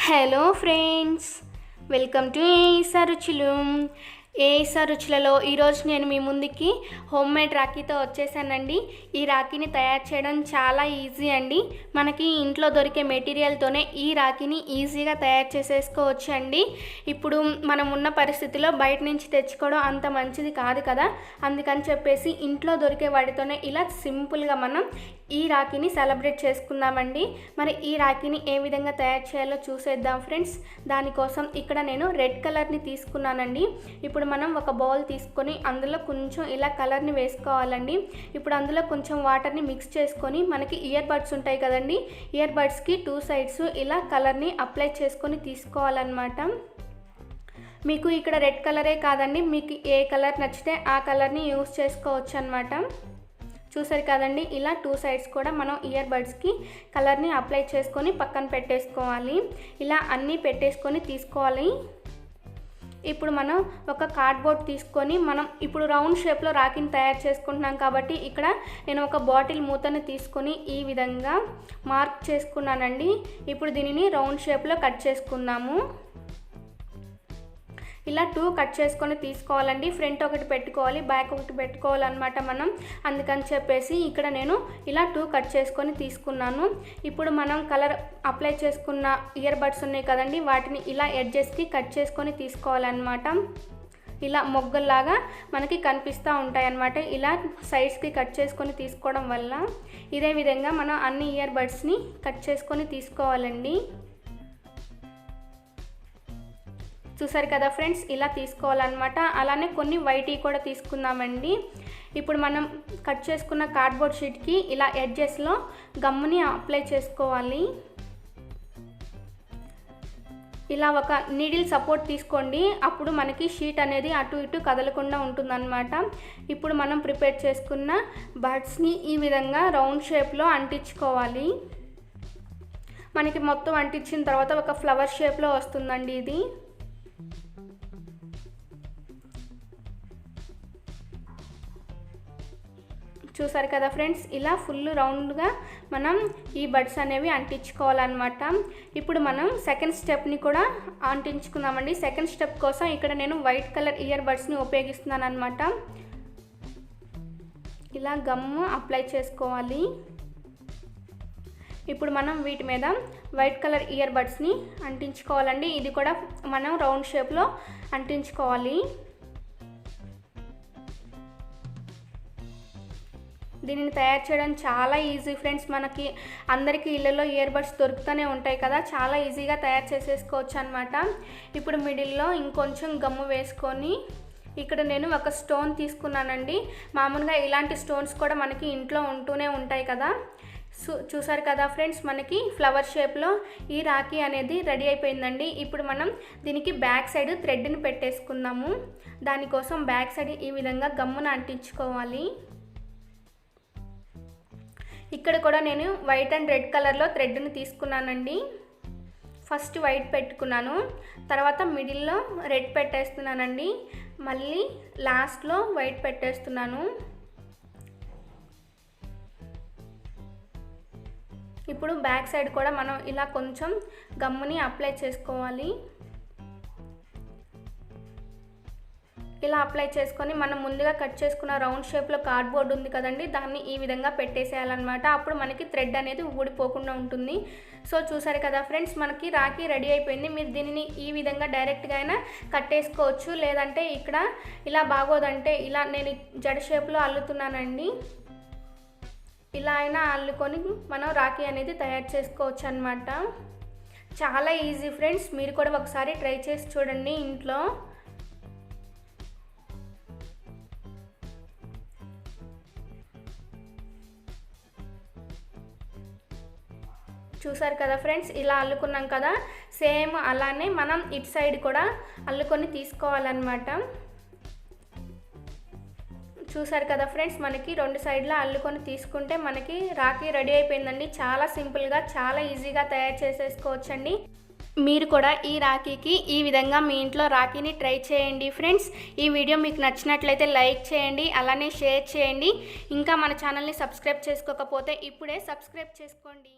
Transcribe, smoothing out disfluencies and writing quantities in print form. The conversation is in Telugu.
హలో ఫ్రెండ్స్, వెల్కమ్ టు ఏసా రుచులు. ఏసా రుచులలో ఈరోజు నేను మీ ముందుకి హోమ్ మేడ్ రాఖీతో వచ్చేసానండి. ఈ రాఖీని తయారు చేయడం చాలా ఈజీ అండి. మనకి ఇంట్లో దొరికే మెటీరియల్తోనే ఈ రాఖీని ఈజీగా తయారు చేసేసుకోవచ్చు అండి. ఇప్పుడు మనం ఉన్న పరిస్థితిలో బయట నుంచి తెచ్చుకోవడం అంత మంచిది కాదు కదా, అందుకని చెప్పేసి ఇంట్లో దొరికే వాటితోనే ఇలా సింపుల్గా మనం ఈ రాఖీని సెలబ్రేట్ చేసుకుందామండి. మరి ఈ రాఖీని ఏ విధంగా తయారు చేయాలో చూసేద్దాం ఫ్రెండ్స్. దానికోసం ఇక్కడ నేను రెడ్ కలర్ని తీసుకున్నానండి. ఇప్పుడు మనం ఒక బౌల్ తీసుకొని అందులో కొంచెం ఇలా కలర్ని వేసుకోవాలండి. ఇప్పుడు అందులో కొంచెం వాటర్ని మిక్స్ చేసుకొని మనకి ఇయర్ బడ్స్ ఉంటాయి కదండి, ఇయర్ బడ్స్కి 2 సైడ్స్ ఇలా కలర్ని అప్లై చేసుకొని తీసుకోవాలన్నమాట. మీకు ఇక్కడ రెడ్ కలరే కాదండి, మీకు ఏ కలర్ నచ్చితే ఆ కలర్ని యూస్ చేసుకోవచ్చు అన్నమాట. చూసారు కదండి, ఇలా 2 సైడ్స్ కూడా మనం ఇయర్ బడ్స్కి కలర్ని అప్లై చేసుకొని పక్కన పెట్టేసుకోవాలి. ఇలా అన్నీ పెట్టేసుకొని తీసుకోవాలి. ఇప్పుడు మనం ఒక కార్డ్బోర్డ్ తీసుకొని మనం ఇప్పుడు రౌండ్ షేప్లో రాఖీని తయారు చేసుకుంటున్నాం కాబట్టి ఇక్కడ నేను ఒక బాటిల్ మూతను తీసుకొని ఈ విధంగా మార్క్ చేసుకున్నానండి. ఇప్పుడు దీనిని రౌండ్ షేప్లో కట్ చేసుకుందాము. ఇలా 2 కట్ చేసుకొని తీసుకోవాలండి. ఫ్రంట్ ఒకటి పెట్టుకోవాలి, బ్యాక్ ఒకటి పెట్టుకోవాలన్నమాట మనం. అందుకని చెప్పేసి ఇక్కడ నేను ఇలా 2 కట్ చేసుకొని తీసుకున్నాను. ఇప్పుడు మనం కలర్ అప్లై చేసుకున్న ఇయర్ బడ్స్ ఉన్నాయి కదండి, వాటిని ఇలా ఎడ్జెస్కి కట్ చేసుకొని తీసుకోవాలన్నమాట. ఇలా మొగ్గల్లాగా మనకి కనిపిస్తూ ఉంటాయి అన్నమాట. ఇలా సైడ్స్కి కట్ చేసుకొని తీసుకోవడం వల్ల ఇదే విధంగా మనం అన్ని ఇయర్ బడ్స్ని కట్ చేసుకొని తీసుకోవాలండి. చూసారు కదా ఫ్రెండ్స్, ఇలా తీసుకోవాలన్నమాట. అలానే కొన్ని వైట్ కూడా తీసుకుందామండి. ఇప్పుడు మనం కట్ చేసుకున్న కార్డ్బోర్డ్ షీట్కి ఇలా ఎడ్జెస్లో గమ్ముని అప్లై చేసుకోవాలి. ఇలా ఒక నీడిల్ సపోర్ట్ తీసుకోండి, అప్పుడు మనకి షీట్ అనేది అటు ఇటు కదలకుండా ఉంటుందన్నమాట. ఇప్పుడు మనం ప్రిపేర్ చేసుకున్న బడ్స్ని ఈ విధంగా రౌండ్ షేప్లో అంటించుకోవాలి. మనకి మొత్తం అంటించిన తర్వాత ఒక ఫ్లవర్ షేప్లో వస్తుందండి ఇది. చూసారు కదా ఫ్రెండ్స్, ఇలా ఫుల్ రౌండ్గా మనం ఈ బడ్స్ అనేవి అంటించుకోవాలన్నమాట. ఇప్పుడు మనం సెకండ్ స్టెప్ని కూడా అంటించుకుందామండి. సెకండ్ స్టెప్ కోసం ఇక్కడ నేను వైట్ కలర్ ఇయర్ బడ్స్ని ఉపయోగిస్తున్నాను అనమాట. ఇలా గమ్ము అప్లై చేసుకోవాలి. ఇప్పుడు మనం వీటి మీద వైట్ కలర్ ఇయర్ బడ్స్ని అంటించుకోవాలండి. ఇది కూడా మనం రౌండ్ షేప్లో అంటించుకోవాలి. దీనిని తయారు చేయడం చాలా ఈజీ ఫ్రెండ్స్. మనకి అందరికీ ఇళ్ళలో ఇయర్ బడ్స్ దొరుకుతూనే ఉంటాయి కదా, చాలా ఈజీగా తయారు చేసేసుకోవచ్చు అనమాట. ఇప్పుడు మిడిల్లో ఇంకొంచెం గమ్ము వేసుకొని ఇక్కడ నేను ఒక స్టోన్ తీసుకున్నానండి. మామూలుగా ఇలాంటి స్టోన్స్ కూడా మనకి ఇంట్లో ఉంటూనే ఉంటాయి కదా. చూసారు కదా ఫ్రెండ్స్, మనకి ఫ్లవర్ షేప్లో ఈ రాఖీ అనేది రెడీ అయిపోయిందండి. ఇప్పుడు మనం దీనికి బ్యాక్ సైడ్ థ్రెడ్ని పెట్టేసుకుందాము. దానికోసం బ్యాక్ సైడ్ ఈ విధంగా గమ్మున అంటించుకోవాలి. ఇక్కడ కూడా నేను వైట్ అండ్ రెడ్ కలర్లో థ్రెడ్ని తీసుకున్నానండి. ఫస్ట్ వైట్ పెట్టుకున్నాను, తర్వాత మిడిల్లో రెడ్ పెట్టేస్తున్నానండి, మళ్ళీ లాస్ట్లో వైట్ పెట్టేస్తున్నాను. ఇప్పుడు బ్యాక్ సైడ్ కూడా మనం ఇలా కొంచెం గమ్ముని అప్లై చేసుకోవాలి. ఇలా అప్లై చేసుకొని మనం ముందుగా కట్ చేసుకున్న రౌండ్ షేప్లో కార్డ్బోర్డ్ ఉంది కదండి, దాన్ని ఈ విధంగా పెట్టేసేయాలన్నమాట. అప్పుడు మనకి థ్రెడ్ అనేది ఊడిపోకుండా ఉంటుంది. సో చూసారు కదా ఫ్రెండ్స్, మనకి రాఖీ రెడీ అయిపోయింది. మీరు దీనిని ఈ విధంగా డైరెక్ట్గా అయినా కట్టేసుకోవచ్చు, లేదంటే ఇక్కడ ఇలా బాగోదంటే ఇలా నేను జడ షేప్లో అల్లుతున్నానండి. ఇలా అయినా అల్లుకొని మనం రాఖీ అనేది తయారు చేసుకోవచ్చు అన్నమాట. చాలా ఈజీ ఫ్రెండ్స్, మీరు కూడా ఒకసారి ట్రై చేసి చూడండి ఇంట్లో. చూసారు కదా ఫ్రెండ్స్, ఇలా అల్లుకున్నాం కదా, సేమ్ అలానే మనం ఇటు సైడ్ కూడా అల్లుకొని తీసుకోవాలన్నమాట. చూసారు కదా ఫ్రెండ్స్, మనకి 2 సైడ్లో అల్లుకొని తీసుకుంటే మనకి రాఖీ రెడీ అయిపోయిందండి. చాలా సింపుల్గా, చాలా ఈజీగా తయారు చేసేసుకోవచ్చండి. మీరు కూడా ఈ రాఖీకి ఈ విధంగా మీ ఇంట్లో రాఖీని ట్రై చేయండి ఫ్రెండ్స్. ఈ వీడియో మీకు నచ్చినట్లయితే లైక్ చేయండి, అలానే షేర్ చేయండి. ఇంకా మన ఛానల్ని సబ్స్క్రైబ్ చేసుకోకపోతే ఇప్పుడే సబ్స్క్రైబ్ చేసుకోండి.